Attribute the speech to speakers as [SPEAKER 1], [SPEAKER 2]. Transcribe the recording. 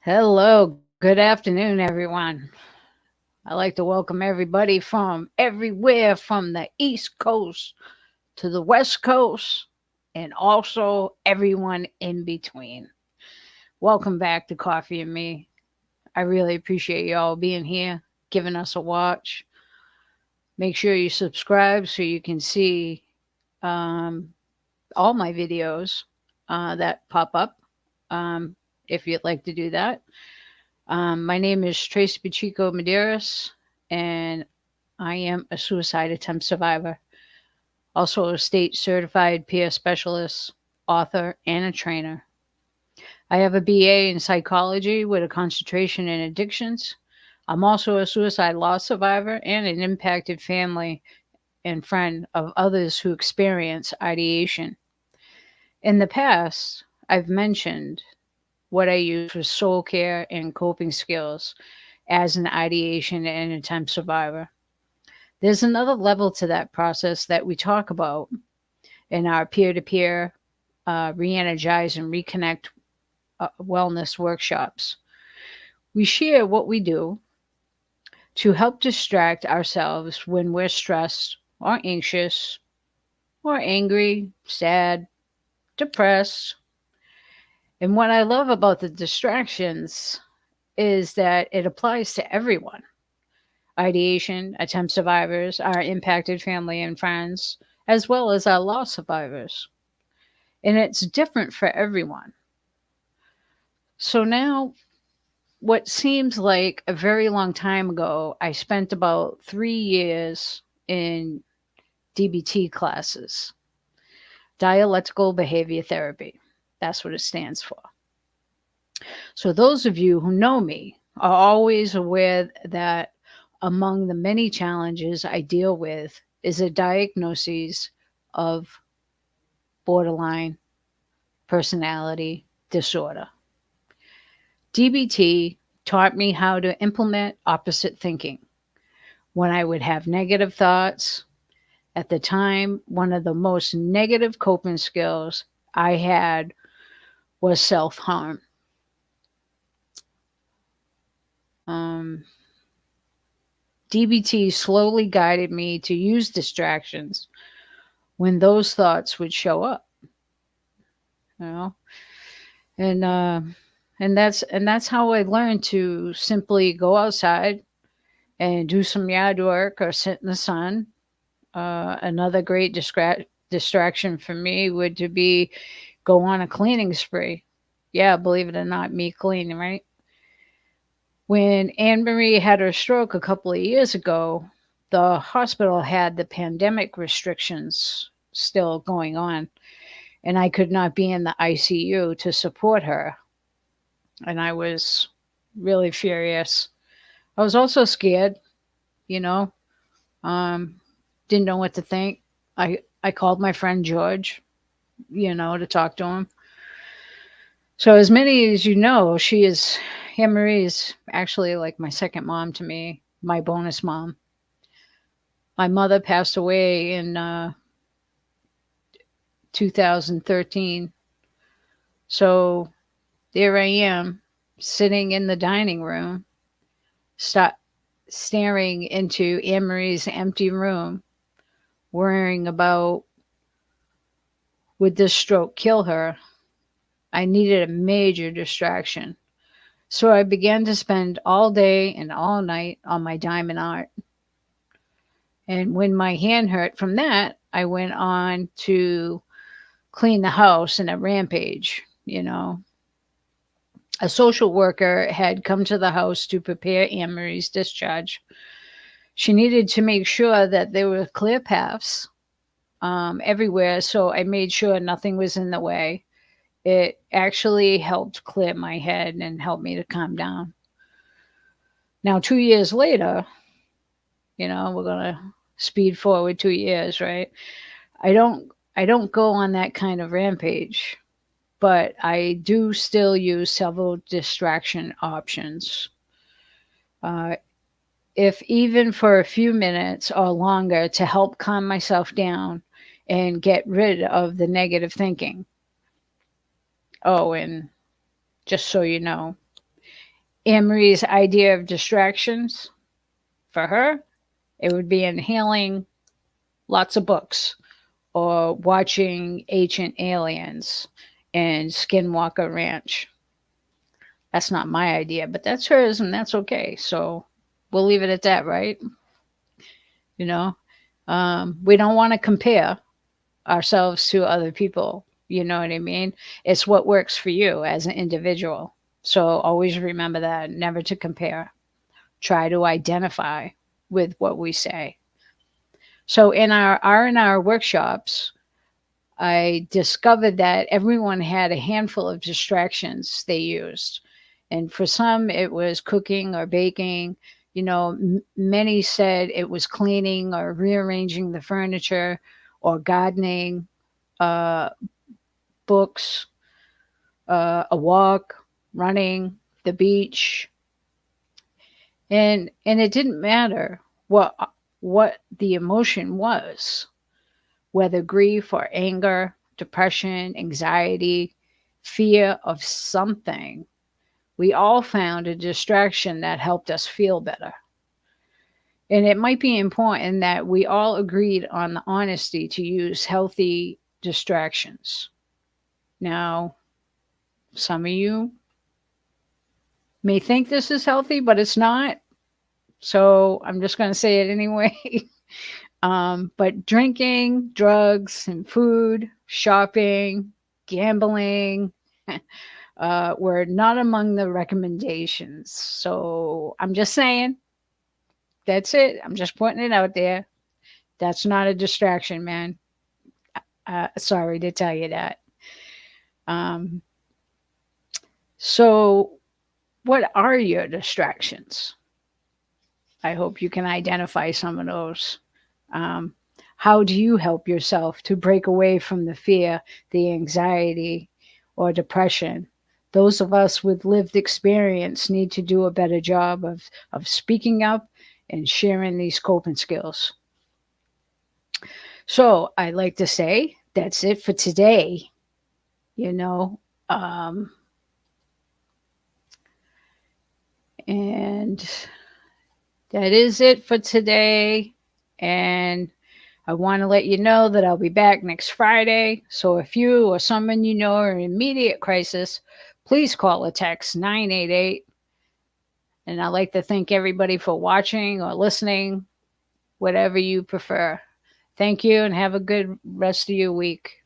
[SPEAKER 1] Hello, good afternoon, everyone. I'd like to welcome everybody from everywhere from the East Coast to the West Coast and also everyone in between. Welcome back to Coffee and Me. I really appreciate y'all being here, giving us a watch. Make sure you subscribe so you can see um, all my videos that pop up um, if you'd like to do that. My name is Tracey Pacheco Medeiros, and I am a suicide attempt survivor, also a state certified peer specialist, author, and a trainer. I have a BA in psychology with a concentration in addictions. I'm also a suicide loss survivor and an impacted family and friend of others who experience ideation. In the past, I've mentioned what I use for soul care and coping skills as an ideation and attempt survivor. There's another level to that process that we talk about in our peer to peer re energize and reconnect wellness workshops. We share what we do to help distract ourselves when we're stressed or anxious or angry, sad, depressed. And what I love about the distractions is that it applies to everyone. Ideation, attempt survivors, our impacted family and friends, as well as our loss survivors. And it's different for everyone. So now, what seems like a very long time ago, I spent about 3 years in DBT classes, dialectical behavior therapy. That's what it stands for. So, those of you who know me are always aware that among the many challenges I deal with is a diagnosis of borderline personality disorder. DBT taught me how to implement opposite thinking. When I would have negative thoughts, at the time, one of the most negative coping skills I had was self harm. Um, DBT slowly guided me to use distractions when those thoughts would show up, you know, and that's how I learned to simply go outside and do some yard work or sit in the sun. Another great distraction for me would to be go on a cleaning spree. Yeah, believe it or not, me cleaning, right? When Anne Marie had her stroke a couple of years ago, the hospital had the pandemic restrictions still going on, and I could not be in the ICU to support her. And I was really furious. I was also scared, you know, um, didn't know what to think. I called my friend George, to talk to him. So, as many as you know, Anne Marie is actually like my second mom to me, my bonus mom. My mother passed away in 2013. So there I am, sitting in the dining room, sta staring into Anne Marie's empty room, worrying about would this stroke kill her. I needed a major distraction. So I began to spend all day and all night on my diamond art. And when my hand hurt from that, I went on to clean the house in a rampage. A social worker had come to the house to prepare Anne Marie's discharge. She needed to make sure that there were clear paths everywhere, so I made sure nothing was in the way. It actually helped clear my head and helped me to calm down. Now, 2 years later, we're gonna speed forward 2 years, right? I don't I don't go on that kind of rampage, but I do still use several distraction options. Uh, if even for a few minutes or longer to help calm myself down and get rid of the negative thinking. Oh, and just so you know, Anne Marie's idea of distractions for her, it would be inhaling lots of books or watching Ancient Aliens and Skinwalker Ranch. That's not my idea, but that's hers and that's okay. So we'll leave it at that, right? You know, we don't want to compare ourselves to other people. You know what I mean? It's what works for you as an individual. So always remember that, never to compare. Try to identify with what we say. So in our R&R workshops, I discovered that everyone had a handful of distractions they used. And for some, it was cooking or baking. You know, many said it was cleaning or rearranging the furniture or gardening, uh, books, a walk, running, the beach. And it didn't matter what the emotion was, whether grief or anger, depression, anxiety, fear of something. We all found a distraction that helped us feel better. And it might be important that we all agreed on the honesty to use healthy distractions. Now, some of you may think this is healthy, but it's not. So I'm just going to say it anyway. But drinking, drugs, and food, shopping, gambling, were not among the recommendations. So I'm just saying, that's it. I'm just putting it out there. That's not a distraction, man. Sorry to tell you that. Um, so, what are your distractions? I hope you can identify some of those. Um, how do you help yourself to break away from the fear, the anxiety, or depression? Those of us with lived experience need to do a better job of speaking up and sharing these coping skills. So I like to say that's it for today. You know, um, and that is it for today. And I want to let you know that I'll be back next Friday. So if you or someone you know are in immediate crisis, please call or text 988. And I'd like to thank everybody for watching or listening, whatever you prefer. Thank you and have a good rest of your week.